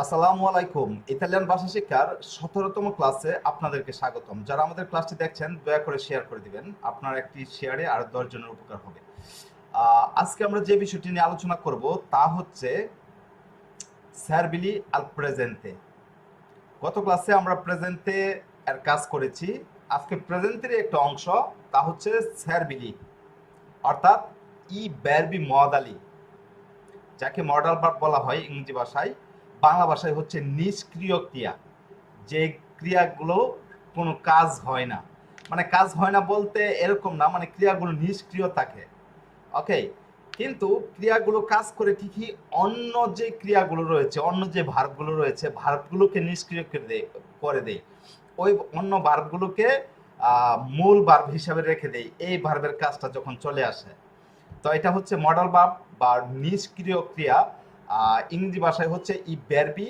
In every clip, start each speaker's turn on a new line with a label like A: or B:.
A: আসসালামু আলাইকুম। ইতালিয়ান ভাষা শিক্ষার ১৭তম ক্লাসে আপনাদেরকে স্বাগতম। যারা আমাদের ক্লাসটি দেখছেন দয়া করে শেয়ার করে দিবেন। আপনার একটি শেয়ারে আরো ১০ জনের উপকার হবে। আজকে আমরা যে বিষয়টি নিয়ে আলোচনা করব তা হচ্ছে সার্বিলি আল প্রেজেন্তে। গত ক্লাসে আমরা প্রেজেন্তে এর কাজ করেছি। আজকে প্রেজেন্টেরই একটা অংশ, তা হচ্ছে সার্বিলি, অর্থাৎ ই ভার্বি মদালি, যাকে মডাল ভার্ব বলা হয় ইংরেজি ভাষায়। বাংলা ভাষায় হচ্ছে নিষ্ক্রিয় ক্রিয়া, যে ক্রিয়াগুলো কোনো কাজ হয় না। মানে কাজ হয় না বলতে এরকম না, মানে ক্রিয়াগুলো নিষ্ক্রিয় থাকে। ওকে, কিন্তু ক্রিয়াগুলো কাজ করে ঠিকই, অন্য যে ক্রিয়াগুলো রয়েছে, অন্য যে ভার্বগুলো রয়েছে, ভার্বগুলোকে নিষ্ক্রিয় করে দেয়। ওই অন্য ভার্বগুলোকে মূল ভার্ব হিসাবে রেখে দেয় এই ভার্বের কাজটা যখন চলে আসে। তো এটা হচ্ছে মডাল ভার্ব বা নিষ্ক্রিয় ক্রিয়া। ইংরেজি ভাষায় হচ্ছে ই ভার্বি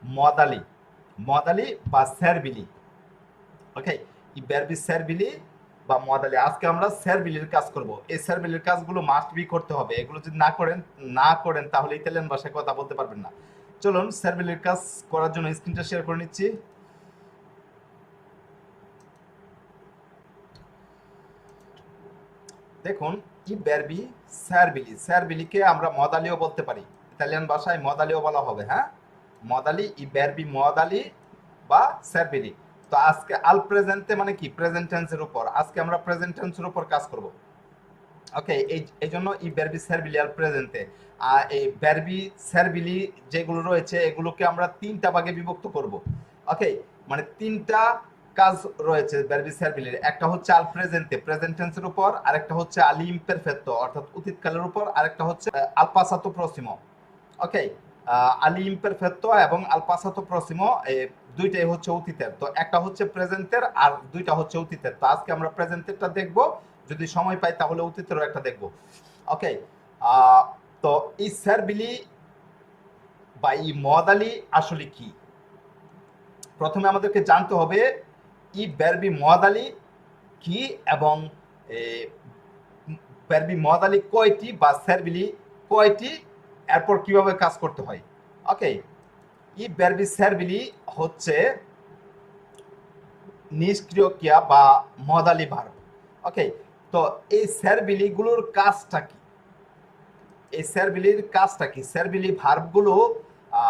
A: মদালি, মদালি বা স্যারবিলি। ওকে, ই ভার্বি স্যারবিলি বা মদালি। আজকে আমরা স্যারবিলির কাজ করব। এই স্যারবিলির কাজগুলো মাস্ট বি করতে হবে। এগুলো যদি না করেন তাহলে ইতালিয়ান ভাষায় কথা বলতে পারবেন না। চলুন স্যারবিলির কাজ করার জন্য স্ক্রিনটা শেয়ার করে নিচ্ছি। দেখুন, ই ভার্বি স্যারবিলি, স্যারবিলিকে আমরা মদালিও বলতে পারি। ইতালিয়ান ভাষায় মদালিও বলা হবে। হ্যাঁ, মদালি, ই ভার্বি মদালি বা স্যারবিলি। তো আজকে আল প্রেজেন্টে মানে কি, প্রেজেন্ট টেন্সের উপর। আজকে আমরা প্রেজেন্ট টেন্সের উপর কাজ করব। ওকে, এই জন্য ই ভার্বি স্যারবিলি আল প্রেজেন্টে। আর এই ভার্বি স্যারবিলি যেগুলো রয়েছে এগুলোকে আমরা তিনটা ভাগে বিভক্ত করব। ওকে, মানে তিনটা কাজ রয়েছে ভার্বি স্যারবিলির। একটা হচ্ছে আল প্রেজেন্টে, প্রেজেন্ট টেন্সের উপর, আরেকটা হচ্ছে আলি ইমপারফেক্টো অর্থাৎ অতীতকালের উপর, আরেকটা হচ্ছে আল পাসাতো প্রসিমো। ওকে, আলি ইমপারফেক্টো এবং আল পাসাতো প্রসিমো, দুইটাই হচ্ছে অতীতের। তো একটা হচ্ছে প্রেজেন্টের আর দুইটা হচ্ছে অতীতের। তো আজকে আমরা প্রেজেন্টেরটা দেখব, যদি সময় পাই তাহলে অতীতেরও একটা দেখব। ওকে, তো এই স্যারবিলি বা এই মদালি আসলে কি, প্রথমে আমাদেরকে জানতে হবে ই ভার্বি মদালি কি এবং ভার্বি মদালি কয়টি বা স্যারবিলি কয়টি, এরপর কিভাবে কাজ করতে হয়। ওকে, ই ভার্বি স্যারবিলি হচ্ছে নিষ্ক্রিয় ক্রিয়া বা মদালি ভার্ব। ওকে, তো এই স্যারবিলিগুলোর কাজটা কি, এই স্যারবিলির কাজটা কি, স্যারবিলি ভার্বগুলো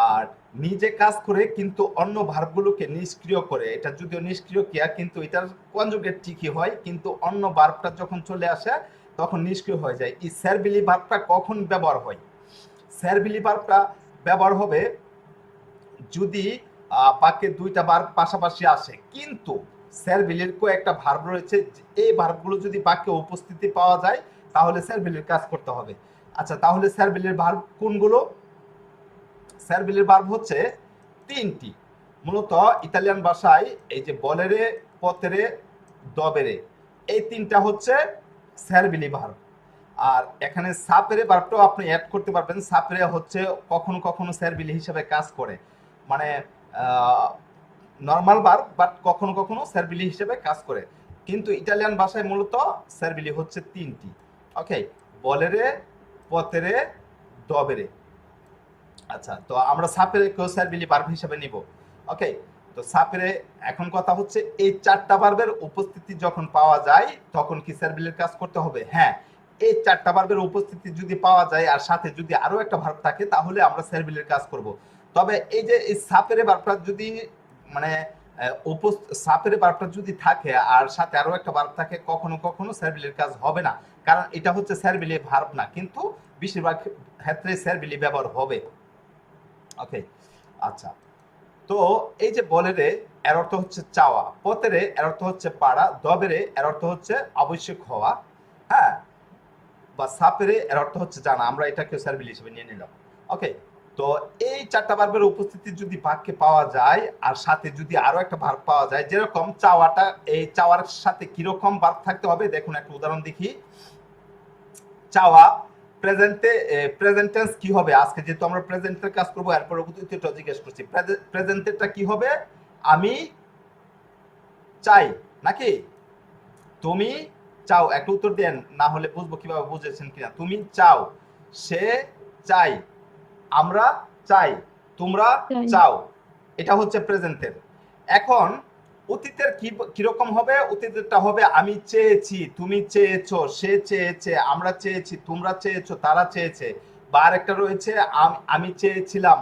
A: আর নিজে কাজ করে কিন্তু অন্য ভার্বগুলোকে নিষ্ক্রিয় করে। এটা যদিও নিষ্ক্রিয় ক্রিয়া কিন্তু এটার কনজুগেট ঠিকই হয়, কিন্তু অন্য ভার্বটা যখন চলে আসে তখন নিষ্ক্রিয় হয়ে যায়। এই স্যারবিলি ভার্বটা কখন ব্যবহার হয়, স্যারবিলি ভার্বটা ব্যবহার হবে যদি বাক্যে দুইটা ভার্ব পাশাপাশি আসে, কিন্তু স্যারবিলির কয়েকটা ভার্ব রয়েছে, এই ভার্বগুলো যদি বাক্যে উপস্থিতি পাওয়া যায় তাহলে স্যারবিলির কাজ করতে হবে। আচ্ছা, তাহলে স্যারবিলির ভার্ব কোনগুলো? স্যারবিলির ভার্ব হচ্ছে তিনটি। মূলত ইতালিয়ান ভাষায় এই যে বলেরে, পতেরে, দবেরে, এই তিনটা হচ্ছে স্যারবিলি ভার্ব। আর এখানে সাপেরে ভার্বটাও আপনি অ্যাড করতে পারবেন। সাপেরে হচ্ছে কখনো কখনো স্যারবিলি হিসেবে কাজ করে, মানে নর্মাল ভার্ব, বাট কখনো কখনো স্যারবিলি হিসেবে কাজ করে। কিন্তু ইটালিয়ান ভাষায় মূলত স্যারবিলি হচ্ছে তিনটি। ওকে, বলেরে, পতেরে, দবেরে। আচ্ছা, তো আমরা সাপেরে কেউ স্যারবিলি ভার্ব হিসেবে নিব। ওকে, তো সাপেরে এখন কথা হচ্ছে এই চারটা ভার্বের উপস্থিতি যখন পাওয়া যায় তখন কি স্যারবিলির কাজ করতে হবে? হ্যাঁ, এই চারটা ভার্বের উপস্থিতি যদি পাওয়া যায় আর সাথে যদি আরো একটা ভার্ব থাকে তাহলে আমরা স্যারবিলির কাজ করব। তবে এই যে এই সাপেরে ভার্বটা যদি মানে সাপেরে ভার্বটা যদি থাকে আর সাথে আরো একটা ভার্ব থাকে, কখনো কখনো স্যারবিলির কাজ হবে না, কারণ এটা হচ্ছে স্যারবিলি ভার্ব না, কিন্তু বেশিরভাগ ক্ষেত্রে স্যারবিলি ব্যবহার হবে। ওকে, আচ্ছা, তো এই যে বলেরে এর অর্থ হচ্ছে চাওয়া, পতেরে এর অর্থ হচ্ছে পাড়া, দবেরে এর অর্থ হচ্ছে আবশ্যক হওয়া, হ্যাঁ, বা সাপেরে এর অর্থ হচ্ছে জানা। আমরা এটাকে স্যারবিল হিসেবে নিয়ে নিলাম। ওকে, তো এই চারটা ভার্বের উপস্থিতি যদি বাক্যে পাওয়া যায় আর সাথে যদি আরো একটা ভার্ব পাওয়া যায়, যেরকম চাওয়াটা, এই চাওয়ার সাথে কিরকম ভার্ব থাকতে হবে দেখুন, একটা উদাহরণ দেখি। চাওয়া প্রেজেন্টে, প্রেজেন্ট টেন্স কি হবে? আজকে যেহেতু আমরা প্রেজেন্টের কাজ করব এরপর উত্তরটা জিজ্ঞেস করছি। প্রেজেন্টেরটা কি হবে? আমি চাই নাকি তুমি চাও? একটা উত্তর দেন, না হলে বুঝবো কিভাবে বুঝেছেন কিনা। তুমি চাও, সে চাই, আমরা চাই, তোমরা
B: চাই।
A: চাও, এটা হচ্ছে প্রেজেন্টের। এখন অতীতের কিরকম হবে? অতীতেরটা হবে আমি চেয়েছি, তুমি চেয়েছো, সে চেয়েছে, আমরা চেয়েছি, তোমরা চেয়েছো, তারা চেয়েছে। বা আরেকটা রয়েছে আমি চেয়েছিলাম,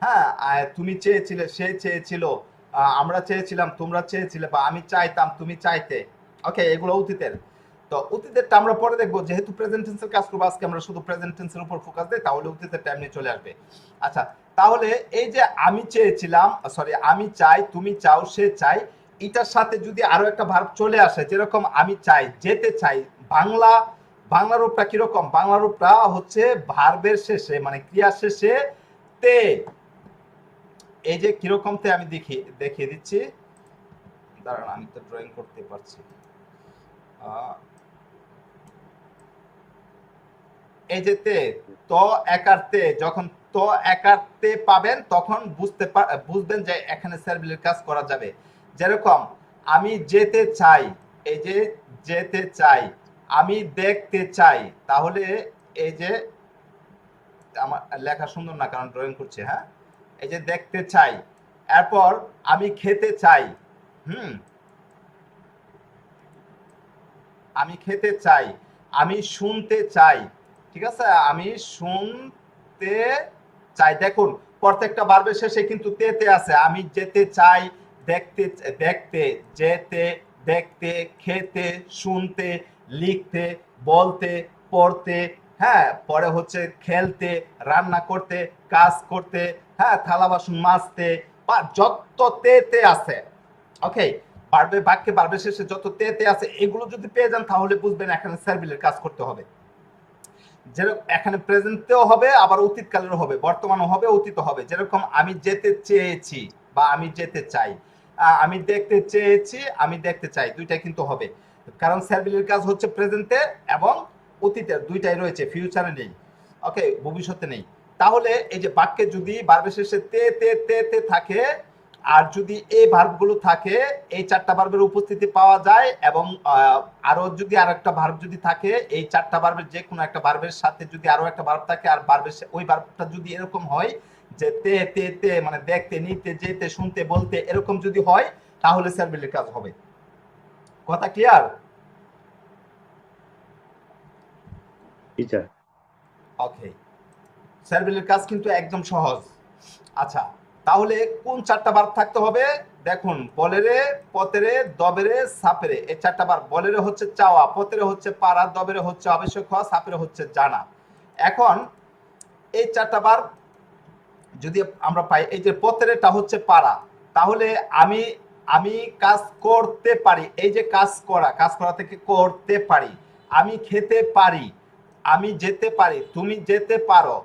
A: হ্যাঁ, তুমি চেয়েছিলে, সে চেয়েছিল, আমরা চেয়েছিলাম, তোমরা চেয়েছিলে, বা আমি চাইতাম, তুমি চাইতে। ওকে, এগুলো অতীতের। তো অতীতেরটা আমরা পরে দেখবো, যেহেতু প্রেজেন্ট টেন্সের কাজ করবো আজকে আমরা শুধু প্রেজেন্ট টেন্সের উপর ফোকাস দেই, তাহলে অতীতের টাইম নিয়ে চলে আসবে। আচ্ছা, তাহলে এই যে আমি চেয়েছিলাম, সরি আমি চাই, তুমি চাও, সে চাই, এটার সাথে যদি আরো একটা ভার্ব চলে আসে, যেরকম আমি চাই, যেতে চাই, বাংলা রূপটা কিরকম? বাংলা রূপটা হচ্ছে ভার্বের শেষে মানে ক্রিয়ার শেষে তে। এই যে কিরকম তে আমি দেখিয়ে দিচ্ছি, দাঁড়ান আমি তো ড্রয়িং করতে পারছি। এই যে তে, ত একার তে, যখন ত একার তে পাবেন তখন বুঝবেন যে এখানে সার্ভিলের কাজ করা যাবে। যেরকম আমি যেতে চাই, এই যে যেতে চাই, আমি দেখতে চাই, তাহলে এই যে আমার লেখা সুন্দর না কারণ ড্রয়িং করছে, হ্যাঁ, এই যে দেখতে চাই, এরপর আমি খেতে চাই, আমি খেতে চাই, আমি শুনতে চাই, ঠিক আছে, আমি শুনতে চাই। দেখুন প্রত্যেকটা ভার্বের শেষে কিন্তু তে আছে। আমি যেতে চাই, দেখতে, দেখতে, যেতে, দেখতে, খেতে, শুনতে, লিখতে, বলতে, পড়তে, হ্যাঁ, পরে হচ্ছে খেলতে, রান্না করতে, কাজ করতে, হ্যাঁ, থালা বাসন মাজতে, বা যত তে আছে, ওকে, বাক্যে ভার্বের শেষে যত তে আছে এগুলো যদি পেয়ে যান তাহলে বুঝবেন এখানে সার্ভিলের কাজ করতে হবে। যেরকম এখানে প্রেজেন্টেও হবে, আবার অতীতকালেরও হবে, বর্তমানও হবে, অতীত হবে। যেরকম আমি যেতে চেয়েছি বা আমি যেতে চাই, আমি দেখতে চেয়েছি, আমি দেখতে চাই, দুইটা কিন্তু হবে, কারণ সার্ভিলের কাজ হচ্ছে প্রেজেন্টে এবং অতীতের, দুইটাই রয়েছে, ফিউচারে নেই, ওকে, ভবিষ্যতে নেই। তাহলে এই যে বাক্যে যদি ভার্বের শেষে তে থাকে, আর যদি এই ভার্বগুলো থাকে, এই চারটা ভার্বের উপস্থিতি পাওয়া যায়, এবং আরো যদি আর একটা ভার্ব যদি থাকে, এই চারটা ভার্বের যে কোনো একটা ভার্বের সাথে যদি আরো একটা ভার্ব থাকে, আর ভার্বের ওই ভার্বটা যদি এরকম হয় যে তে মানে দেখতে, নিতে, যেতে, শুনতে, বলতে, এরকম যদি হয় তাহলে সার্ভিলের কাজ হবে। কথা ক্লিয়ার? ওকে, সার্ভিলের কাজ কিন্তু একদম সহজ। আচ্ছা, তাহলে কোন চারটা ভার্ব থাকতে হবে? দেখুন, বলেরে, পতেরে, দবেরে, সাপেরে, এই চারটা ভার্ব। বলেরে হচ্ছে চাওয়া, পতেরে হচ্ছে পারা, দবেরে হচ্ছে আবশ্যক হওয়া, সাপেরে হচ্ছে জানা। এখন এই চারটা ভার্ব যদি আমরা পাই, এই যে পতেরেটা হচ্ছে পারা, তাহলে আমি আমি কাজ করতে পারি, এই যে কাজ করা থেকে করতে পারি, আমি খেতে পারি, আমি যেতে পারি, তুমি যেতে পারো,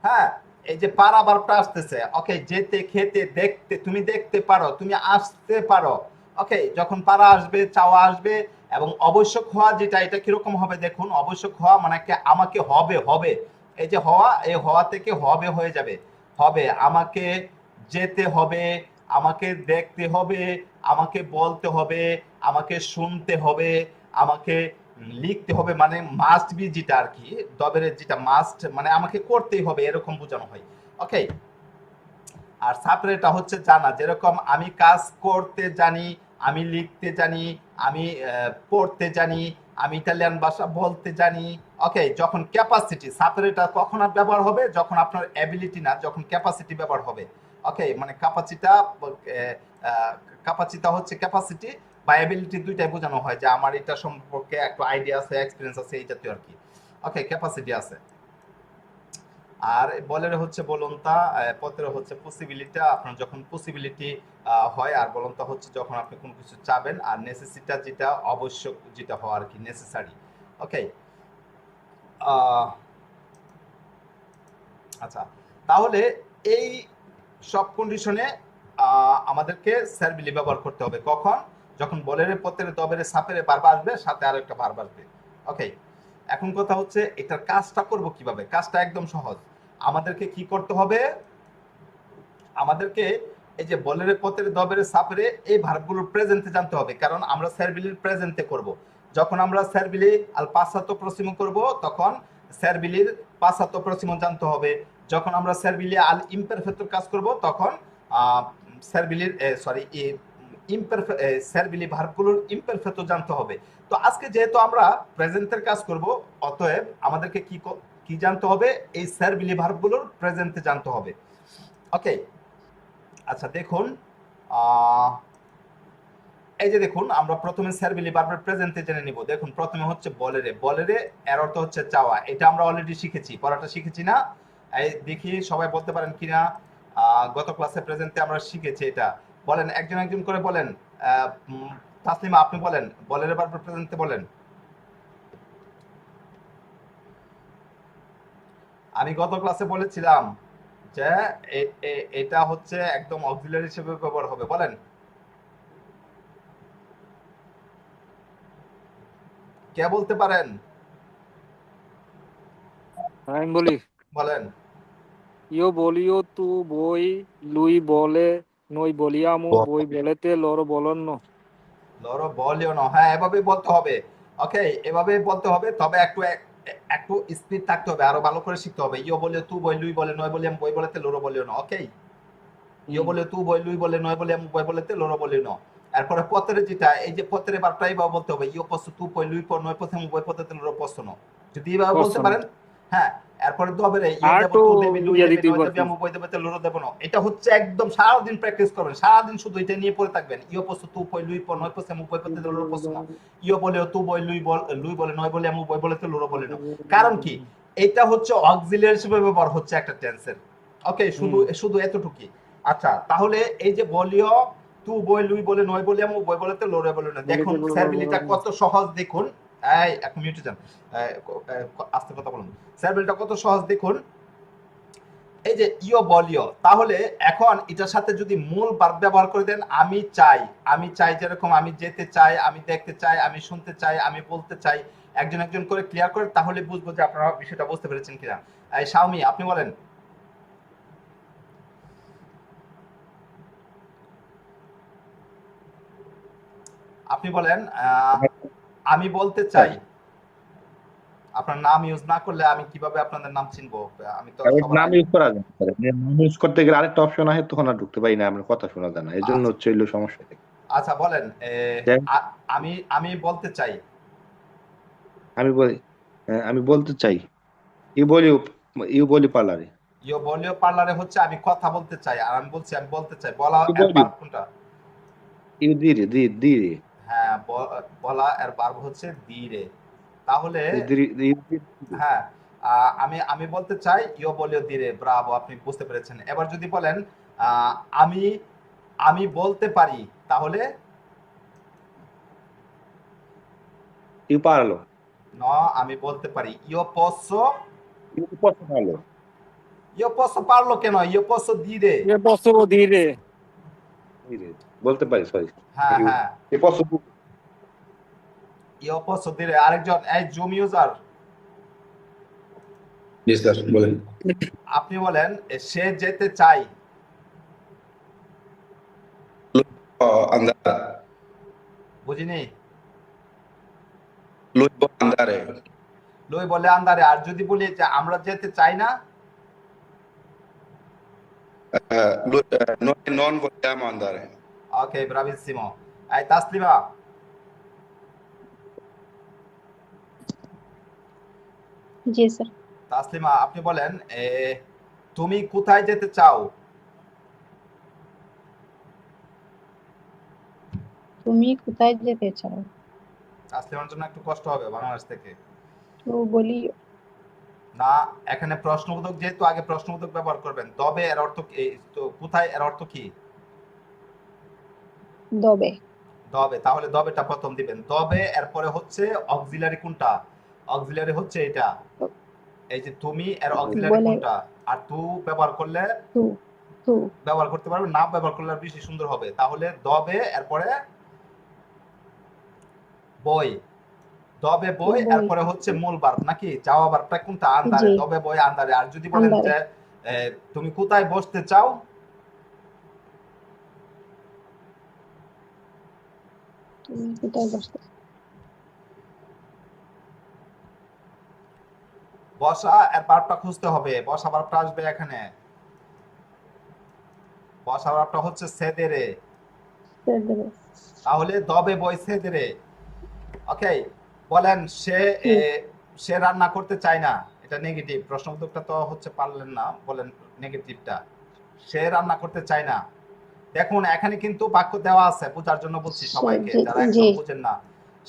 A: হ্যাঁ, এই যে পারা ভার্বটা আসতেছে, ওকে, যেতে, খেতে, দেখতে, তুমি দেখতে পারো, তুমি আসতে পারো, ওকে, যখন পারা আসবে, চাওয়া আসবে, এবং অবশ্যক হওয়া যেটা, এটা কিরকম হবে দেখুন, অবশ্যক হওয়া মানে আমাকে হবে, হবে, এই যে হওয়া, এই হওয়া থেকে হবে হয়ে যাবে, হবে, আমাকে যেতে হবে, আমাকে দেখতে হবে, আমাকে বলতে হবে, আমাকে শুনতে হবে, আমাকে লিখতে হবে, মানে মাস্ট বি যেটা আর কি, দবের যেটা মাস্ট মানে আমাকে করতেই হবে, এরকম বোঝানো হয়, ওকে। আর সাপরেটা হচ্ছে জানা, যেরকম আমি কাজ করতে জানি, আমি লিখতে জানি, আমি পড়তে জানি, আমি ইটালিয়ান ভাষা বলতে জানি, ওকে। যখন ক্যাপাসিটি, সাপরেটা কখন ব্যবহার হবে? যখন আপনার অ্যাবিলিটি না, যখন ক্যাপাসিটি ব্যবহার হবে, ওকে, মানে ক্যাপাসিটা হচ্ছে ক্যাপাসিটি বা অ্যাবিলিটি, দুইটাই বোঝানো হয় যে আমার এটা সম্পর্কে একটা আইডিয়া আছে, এক্সপিরিয়েন্স আছে, এই জাতীয় আর কি, ওকে, ক্যাপাসিটি আছে। আর বলের হচ্ছে বলন্তা, পথের হচ্ছে পসিবিলিটি, আপনার যখন পসিবিলিটি হয়, আর বলন্তা হচ্ছে যখন আপনি কোনো কিছু চাবেন, আর নেসেসিটা যেটা আবশ্যক যেটা হওয়া আর কি, নেসেসারি, ওকে। আচ্ছা, তাহলে এই সব কন্ডিশনে আমাদেরকে সার্ভিলি ব্যবহার করতে হবে। কখন? যখন বলের, পথের, দবের, সাপের ভার্ব আসবে, সাথে আর একটা ভার্ব আসবে, ওকে। এখন কথা হচ্ছে এটার কাজটা করব কিভাবে? কাজটা একদম সহজ। আমাদেরকে কি করতে হবে? আমাদেরকে এই যে বলের, পথের, দবের, সাপের এই ভার্বগুলোর প্রেজেন্টে জানতে হবে, কারণ আমরা সার্ভিলির প্রেজেন্টে করব। যখন আমরা সার্ভিলি আল পাসাতো প্রসিমো করব, তখন সার্ভিলির পাসাতো প্রসিমো জানতে হবে, যখন আমরা সেরবিলি আল ইমপারফেক্টর কাজ করব তখন সেরবিলির সরি সেরবিলি ভার্বগুলোর ইমপারফেক্টর জানতে হবে। তো আজকে যেহেতু আমরা প্রেজেন্টের কাজ করব, অতএব আমাদেরকে কি জানতে হবে, এই সেরবিলি ভার্বগুলোর প্রেজেন্টে জানতে হবে। ওকে, আচ্ছা দেখুন, এই যে দেখুন আমরা প্রথমে সেরবিলি ভার্বের প্রেজেন্টে জেনে নিব। দেখুন প্রথমে হচ্ছে বলেরে, বলেরে এর অর্থ হচ্ছে চাওয়া। এটা আমরা অলরেডি শিখেছি, পড়াটা শিখেছি না? এই দেখি সবাই বলতে পারেন কিনা। গত ক্লাসে প্রেজেন্টে আমরা শিখেছি এটা। বলেন, একজন একজন করে বলেন। তাসলিমা আপনি বলেন, বলেরে ভার্বের প্রেজেন্টে বলেন। আমি গত ক্লাসে বলেছিলাম যে এটা হচ্ছে একদম অক্সিলারি হিসেবে ব্যবহার হবে। বলেন, কে বলতে পারেন?
B: আমি বলি,
A: বলেন।
B: ইও বলিও তু বই লুই বলে নই বলিয়ামু বই বলেতে লড় বলন্ন।
A: লরো বলিও না, হ্যাঁ এভাবেই বলতে হবে। ওকে, এভাবেই বলতে হবে, তবে একটু একটু স্পিড থাকতে হবে, আরো ভালো করে শিখতে হবে। ইও বলিও তু বই লুই বলে নয় বলিয়াম বই বলেতে লরো বলিও না। ওকে, ইও বলে তু বই লুই বলে নয় বলিয়াম বই বলেতে লরো বলিও না। এরপরে পতেরে যেটা, এই যে পতেরে বারটাই বা বলতে হবে, ইও পস তু পই লুই পর নয় পথে বই পথে লরো পছন। যদি এইভাবে বলতে পারেন, হ্যাঁ। এরপরে দবেরে ইও
B: আর
A: দেব
B: তো
A: তু দেবি লুই
B: ইয়া
A: দেবি
B: দিতে
A: নয় দেবি
B: পারছি।
A: আমি বই দেবতে লরো দেব না। এটা হচ্ছে একদম সারাদিন প্র্যাকটিস করবেন, সারাদিন শুধু এটা নিয়ে পড়ে থাকবেন। ইও পস তু পই লুই পর নয় পথে বই পথে লরো পছন। ইও বলে তু বই লুই বলে নয় বলে আমি বই বলেতে লরো বলে না। কারণ কি, এটা হচ্ছে অক্সিলিয়ারি হিসেবে ব্যবহার হচ্ছে একটা টেন্সের। ওকে, শুধু শুধু এতটুকুই। আচ্ছা, তাহলে এই যে বলিও তু বই লুই বলে নয় বলে আমি বই বলেতে লরে বলে না, দেখুন স্যারবিলিটা কত সহজ। দেখুন, এই এক মিনিট যান, আস্তে কথা বলুন। স্যারবিলিটা কত সহজ দেখুন। এই যে ইও বলিও, তাহলে এখন এটার সাথে যদি মূল ভার্ব ব্যবহার করে দেন, আমি চাই। আমি চাই যেরকম আমি যেতে চাই, আমি দেখতে চাই, আমি শুনতে চাই, আমি বলতে চাই, একজন একজন করে ক্লিয়ার করে, তাহলে বুঝবো যে আপনারা বিষয়টা বুঝতে পেরেছেন কিনা। এই শাওমি আপনি বলেন। আপনি বলেন, আমি বলতে চাই। আপনার নাম ইউজ না করলে আমি কিভাবে আপনাদের নাম চিনবো? আমি তো সবার
C: নাম ইউজ করা যায় না। নাম ইউজ করতে গেলে আরেকটা অপশন আসে, তখন আর ঢুকতে পারি না, আমার কথা শোনা যায় না, এই জন্য হচ্ছে হইলো সমস্যা।
A: আচ্ছা বলেন, আমি আমি বলতে চাই।
C: আমি বলি, আমি বলতে চাই, ইউ বলি পার্লারে।
A: ইউ বলিও পার্লারে হচ্ছে আমি কথা বলতে চাই, আর আমি বলছি আমি বলতে চাই। বলা
C: ইউ
A: এর
C: বলি,
A: ভার্ব কোনটা?
C: ইউ দিরে দিরে
A: হ্যাঁ, বলা এর ভার্ব হচ্ছে দিরে। তাহলে হ্যাঁ, আমি আমি বলতে চাই, ইউ বলিও দিরে। ব্রাভো, আপনি বুঝতে পেরেছেন। এবার যদি বলেন আমি আমি বলতে পারি, তাহলে
C: ইউ পারলো,
A: ন আমি বলতে পারি।
C: ইউ পারলো,
A: ইউ পসো পারলো কেন? ইউ পসো দিরে।
B: এ বছর ধীরে
C: বলতে পারি, সরি।
A: হ্যাঁ হ্যাঁ,
C: ইউ পসিবল,
A: ইউ পসো দিরে। আরেকজন, এই জুম ইউজার
D: জি স্যার বলেন।
A: আপনি বলেন, সে যেতে চাই।
D: Andare,
A: বুঝিনি।
D: lui può andare,
A: লই বলে আন্দারে। আর যদি বলি যে আমরা যেতে চাই না,
D: noi non vogliamo andare.
A: ওকে, ব্রাভিসিমো। এই তাসলিমা,
E: জি স্যার।
A: তাসলিমা আপনি বলেন, তুমি কোথায় যেতে চাও?
E: তুমি কোথায় যেতে চাও?
A: তাসলিমার জন্য একটু কষ্ট হবে বাংলাদেশ থেকে।
E: তো বলি
A: না, এখানে প্রশ্নবোধক, যেহেতু আগে প্রশ্নবোধক ব্যবহার করবেন। তবে এর অর্থ কি? তো কোথায় এর অর্থ কি?
E: দবে।
A: দবে, তাহলে দবেটা প্রথম দিবেন। দবে এরপরে হচ্ছে অক্সিলারি কোনটা? অক্সিলারি হচ্ছে এটা, এই যে তুমি, এর অক্সিলারি
E: বলে
A: কোনটা? আর তু ব্যবহার করলে
E: তু তু
A: ব্যবহার করতে পারবে, না ব্যবহার করলে আর বেশি সুন্দর হবে। তাহলে দবে এরপরে বই, দবে বই,
E: বই।
A: এরপরে হচ্ছে মূল ভার্ব নাকি? যাওয়া ভার্বটা কোনটা? আন্দারে।
E: জি,
A: দবে বই আন্দারে। আর যদি বলেন
E: আন্দারে।
A: যে তুমি কোথায় বসতে চাও?
E: তুমি কোথায় বসতে?
A: বসা এর ভার্বটা খুঁজতে হবে। বসা ভার্বটা আসবে এখানে। বসা ভার্বটা হচ্ছে সেদেরে।
E: সেদরে।
A: তাহলে দবে বই সেদেরে। ওকে, বলেন সে রান্না করতে চায় না। এটা নেগেটিভ। প্রশ্নবোধকটা তো হচ্ছে পারলেন না, বলেন নেগেটিভটা। সে রান্না করতে চায় না। দেখুন এখানে কিন্তু বাক্য দেওয়া আছে, বোঝার জন্য বলছি সবাইকে
E: জি
A: যারা
E: জি
A: একদম বুঝেন না।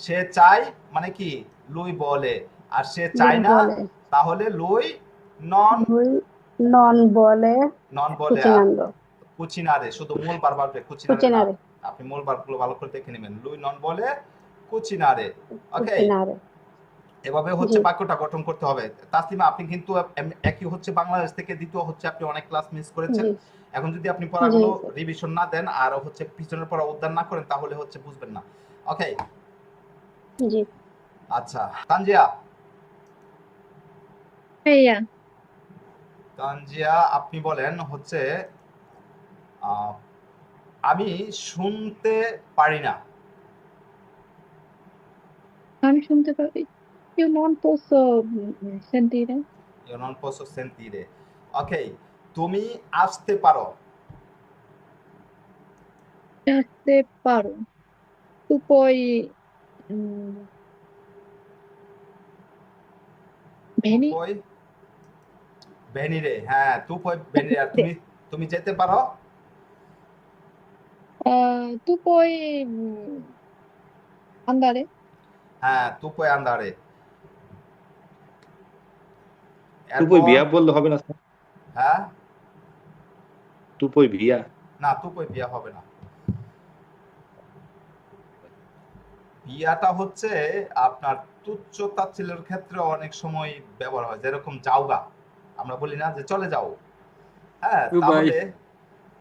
A: সে চায় মানে কি লুই বলে, আর সে চায় না
E: বলে
A: তাহলে লুই নন
E: লুই নন বলে
A: নন বলে। আর
E: কুচিনান্ডো
A: কুচিনারে, শুধু মূল ভার্ব আসবে, কুচিনারে না।
E: কুচিনারে
A: আপনি মূল ভার্বগুলো ভালো করে দেখে নেবেন। লুই নন বলে কুচিনারে। ওকে,
E: কুচিনারে
A: এভাবে
E: জি
A: হচ্ছে বাক্যটা গঠন করতে হবে। তাসলিমা, আপনি কিন্তু একই হচ্ছে বাংলাদেশ থেকে, দ্বিতীয় হচ্ছে আপনি অনেক ক্লাস মিস করেছেন।
E: জি
A: এখন যদি আপনি
E: জি
A: পড়াগুলো
E: স্যার
A: রিভিশন না দেন আর হচ্ছে পিছনের পড়া উদ্ধার না করেন তাহলে হচ্ছে বুঝবেন না। ওকে,
E: জি
A: আচ্ছা তানজিয়া,
F: ভাইয়া
A: তানজিয়া আপনি বলেন হচ্ছে আহ, আমি শুনতে পারি না।
F: আমি শুনতে পারি io non posso sentire
A: Io non posso sentire. ওকে, তুমি আসতে পারো।
F: আসতে পারো tu puoi mm,
A: তুই
F: venire
A: কই ভেনিরে, হ্যাঁ তুই কই ভেনিরে। আর তুমি তুমি যেতে পারো।
F: tu puoi andare
A: হ্যাঁ তুই কই আন্দারে।
C: তুপই
A: এরপর
C: ভিয়া বললে হবে না স্যার?
A: হ্যাঁ,
C: তুপই ভিয়া।
A: না তুই কই বিয়া হবে না। বিয়াটা হচ্ছে আপনার তুচ্ছ তাচ্ছিল্যের ক্ষেত্রে অনেক সময় ব্যবহার হয়, যেরকম যাওগা আমরা বলি না যে চলে যাও। হ্যাঁ,
B: ও ভাই,
A: তাহলে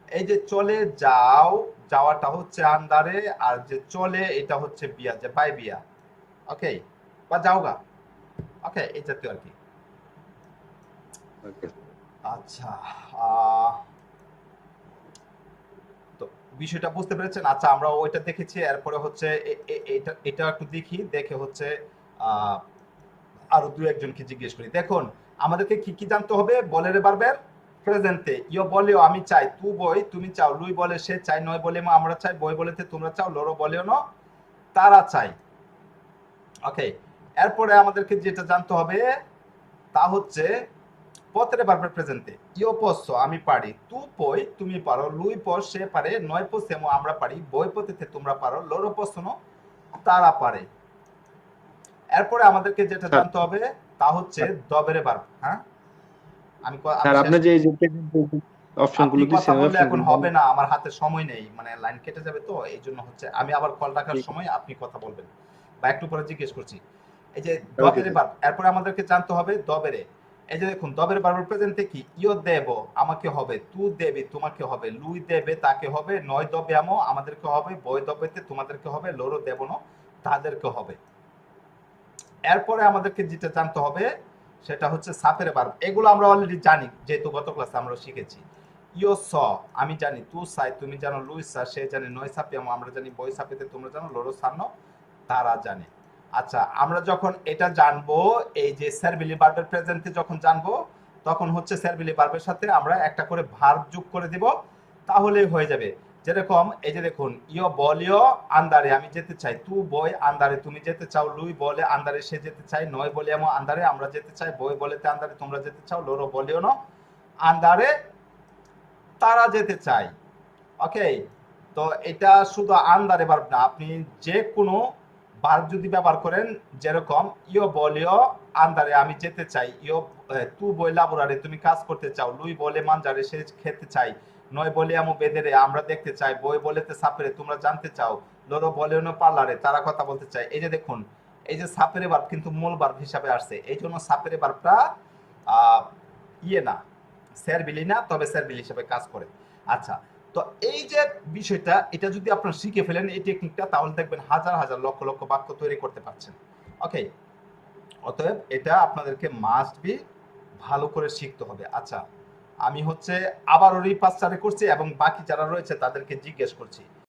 A: এই যে চলে যাও, যাওয়াটা হচ্ছে আন্দারে, আর যে চলে এটা হচ্ছে বিয়া, যে বাই বিয়া। ওকে, বা যাওগা। ওকে, এই জাতীয় আর কি।
C: ওকে।
A: আচ্ছা, আহ তো বিষয়টা বুঝতে পেরেছেন। আচ্ছা, আমরা ওইটা দেখেছি। এরপরে হচ্ছে এটা এটা একটু দেখি, দেখে হচ্ছে আহ আরো দু একজনকে জিজ্ঞেস করি। দেখুন আমাদেরকে কি কি জানতে হবে। বলের ভার্বের প্রেজেন্টে ইয়ো বলেও আমি চাই, তু বই তুমি চাও, লুই বলে সে চাই, নয় বলে মা আমরা চাই, বই বলেতে তোমরা চাও, লরো বলেও ন তারা চাই। ওকে, এরপরে আমাদেরকে যেটা জানতে হবে তা হচ্ছে পত্রে ভার্বের প্রেজেন্টে ইয়ো পস্য আমি পারি, তু পই তুমি পারো, লুই পর সে পারে, নয় পসেমো আমরা পারি, বই পতিতে তোমরা পারো, লরো পসনো তারা পারে। এরপরে আমাদেরকে যেটা
C: স্যার
A: জানতে হবে তা হচ্ছে দবেরে ভার্ব। হ্যাঁ, আমি
C: স্যার
A: শেষ
C: আপনি যে এই
A: করছি।
C: যে অপশন
A: আপনি
C: গুলো
A: কথা
C: দিচ্ছেন
A: বললে
C: অপশন
A: এখন
C: গুলো
A: হবে না, আমার হাতে সময় নেই, মানে লাইন কেটে যাবে, তো এই জন্য হচ্ছে আমি আবার কল রাখার
C: ঠিক
A: সময় আপনি কথা বলবেন বা একটু পরে জিজ্ঞেস করছি। এই যে
C: ওকে
A: দবেরে ভার্ব, এরপরে আমাদেরকে জানতে হবে দবেরে। এই যে দেখুন দবের ভার্বের প্রেজেন্টে কি ইয়ো দেব আমাকে হবে, তু দেবি তোমাকে হবে, লুই দেবে তাকে হবে, নয় দবে আমো আমাদেরকে হবে, বই দবেতে তোমাদেরকে হবে, লোরো দেব ন তাদেরকে হবে। এরপরে আমাদেরকে যেটা জানতে হবে সেটা হচ্ছে সাপের ভার্ব। এগুলো আমরা অলরেডি জানি, যেহেতু গত ক্লাসে আমরা শিখেছি। ইয়ো স আমি জানি, তু সাই তুমি জানো, লুই সা সে জানে, নয় সাপিয়ামো আমরা জানি, বই সাপিতে তোমরা জানো, লোরো সানো তারা জানে। আচ্ছা, আমরা যখন এটা জানবো, এই যে সার্বিলি ভার্বের প্রেজেন্টে যখন জানবো, তখন হচ্ছে সার্বিলি ভার্বের সাথে আমরা একটা করে ভার্ব যোগ করে দিব, তাহলেই হয়ে যাবে। যেরকম এই যে দেখুন ইয়ো বলিও আন্দারে আমি যেতে চাই, তু বই আন্দারে তুমি যেতে চাও, লুই বলে আন্দারে সে যেতে চাই, নয় বলে এমন আন্দারে আমরা যেতে চাই, বই বলেতে আন্দারে তোমরা যেতে চাও, লোরো বলিও ন আন্দারে তারা যেতে চায়। ওকে, তো এটা শুধু আন্দারে ভার্ব না, আপনি যে কোনো ভার্ব যদি ব্যবহার করেন, যেরকম ইয়ো বলিও আন্দারে আমি যেতে চাই, ইয়ো তু বই লাবোরারে তুমি কাজ করতে চাও, লুই বলে মানজারে সে খেতে চাই, নয় বলে আমো বেদেরে আমরা দেখতে চাই, বই বলেতে সাপেরে তোমরা জানতে চাও, লোরো বলেও ন পার্লারে তারা কথা বলতে চায়। এই যে দেখুন এই যে সাপেরে ভার্ব কিন্তু মূল ভার্ব হিসাবে আসছে, এই জন্য সাপেরে ভার্বটা ইয়ে না, স্যারবিলি না, তবে স্যারবিলি হিসেবে কাজ করে। আচ্ছা, তো এই যে বিষয়টা, এটা যদি আপনারা শিখে ফেলেন এই টেকনিকটা, তাহলে দেখবেন হাজার হাজার লক্ষ লক্ষ বাক্য তৈরি করতে পারছেন। ওকে, অতএব এটা আপনাদেরকে মাস্ট বি ভালো করে শিখতে হবে। আচ্ছা, আমি হচ্ছে আবারও রিপাস করছি এবং বাকি যারা রয়েছে তাদেরকে জিজ্ঞেস করছি।